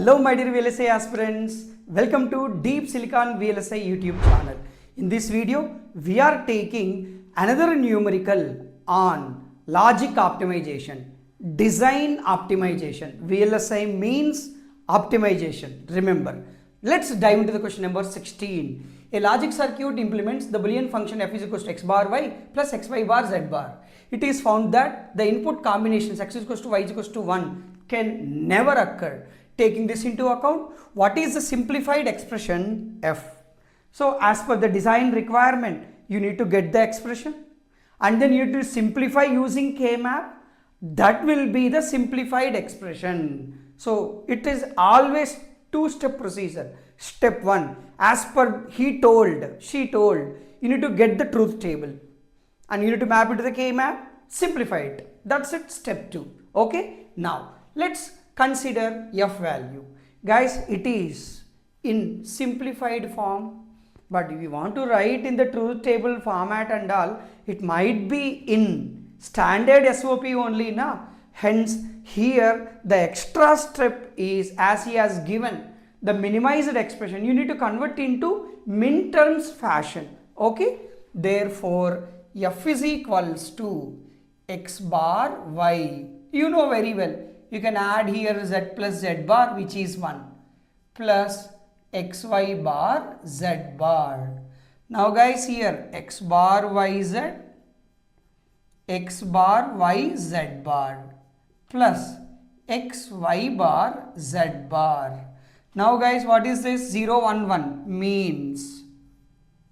Hello my dear VLSI aspirants, welcome to Deep Silicon VLSI YouTube channel. In this video, we are taking another numerical on logic optimization, design optimization. VLSI means optimization, remember. Let's dive into the question number 16. A logic circuit implements the Boolean function f is equals to x bar y plus xy bar z bar. It is found that the input combinations x is equals to y is equals to 1 can never occur. Taking this into account, what is the simplified expression f? So as per the design requirement, you need to get the expression and then you need to simplify using K-map. That will be the simplified expression. So it is always two-step procedure. Step 1, as per he told, she told, you need to get the truth table and you need to map it to the K-map, simplify it. That's it, step 2. Okay, now let's consider f value. Guys, it is in simplified form, but if you want to write in the truth table format and all, it might be in standard SOP only now. Hence, here the extra step is, as he has given the minimized expression, you need to convert into min terms fashion. Okay, therefore f is equals to x bar y. You know very well, you can add here z plus z bar, which is 1, plus xy bar z bar. Now guys, here x bar yz, x bar yz bar, plus xy bar z bar. Now guys, what is this? 0 1 1 means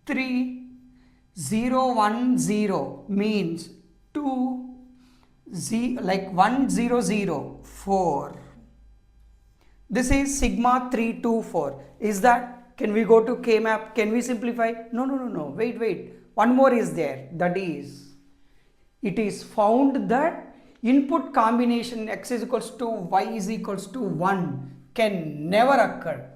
3, 0 1 0 means 2, like 1 0 0 4. This is sigma 3 2 4. Is that? Can we go to K-map? Can we simplify? No. Wait. One more is there. That is, it is found that input combination x is equals to y is equals to 1 can never occur.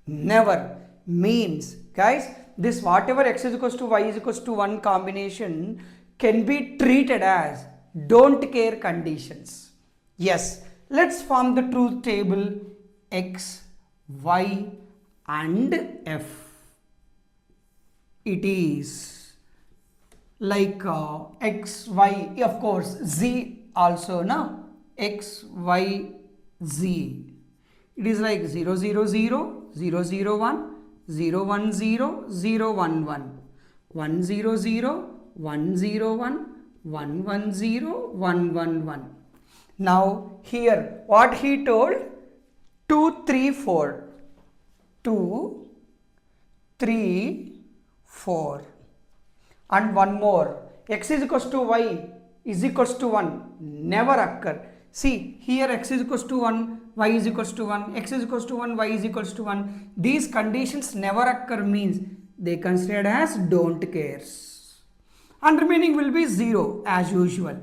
Never means, guys, this whatever x is equals to y is equals to 1 combination can be treated as don't care conditions. Yes, let's form the truth table x, y and f. It is like x, y, of course, z also, na? X, y, z. It is like 0 0 0, 0 0 1, 0 1 0, 0 1 1, 1 0 0, 1 0 1, 1 1 0, 1 1 1. Now here what he told, 2 3 4, 2 3 4, and one more, x is equals to y is equals to 1 never occur. See here, x is equals to 1, y is equals to 1, x is equals to 1, y is equals to 1. These conditions never occur means they considered as don't cares, and remaining will be 0 as usual.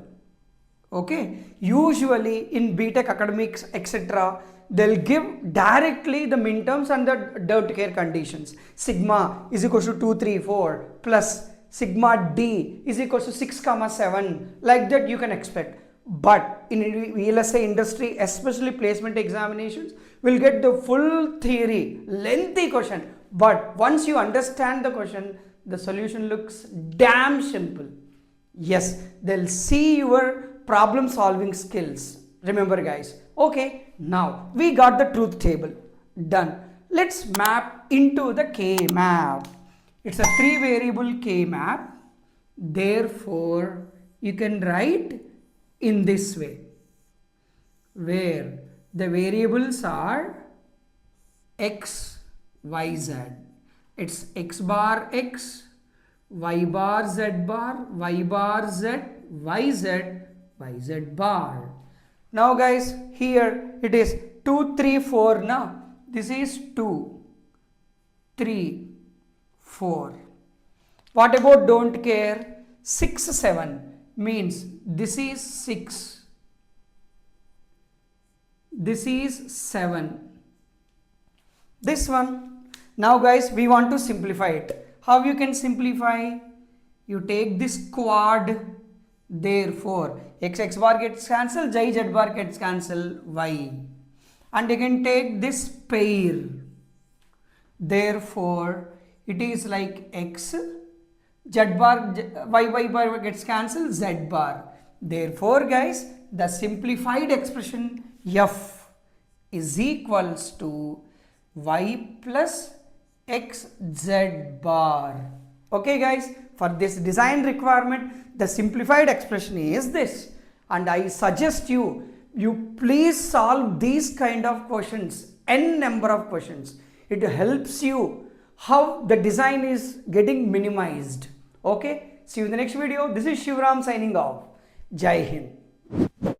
Okay, usually in BTech academics etc, they'll give directly the min terms and the don't care conditions. Sigma is equals to 2 3 4 plus sigma d is equals to 6 comma 7, like that you can expect. But in VLSI industry, especially placement examinations, will get the full theory, lengthy question. But once you understand the question, the solution looks damn simple. Yes, they'll see your problem solving skills. Remember guys. Okay, now we got the truth table. Done. Let's map into the K-map. It's a 3 variable K-map. Therefore, you can write in this way, where the variables are x, y, z. It's x bar x, y bar z bar, y bar z, y z, y z bar. Now guys, here it is 2 3 4 now. This is 2 3 4. What about don't care? 6 7 means this is 6, this is 7, this one. Now guys, we want to simplify it. How you can simplify? You take this quad, therefore x bar gets cancelled, z bar gets cancelled, y, and again take this pair. Therefore, it is like x, z bar, y bar gets cancelled, z bar. Therefore, guys, the simplified expression f is equals to y plus xz bar. Okay, guys, for this design requirement, the simplified expression is this, and I suggest you please solve these kind of questions, n number of questions. It helps you how the design is getting minimized. Okay, see you in the next video. This is Shivaram signing off. Jai Hind.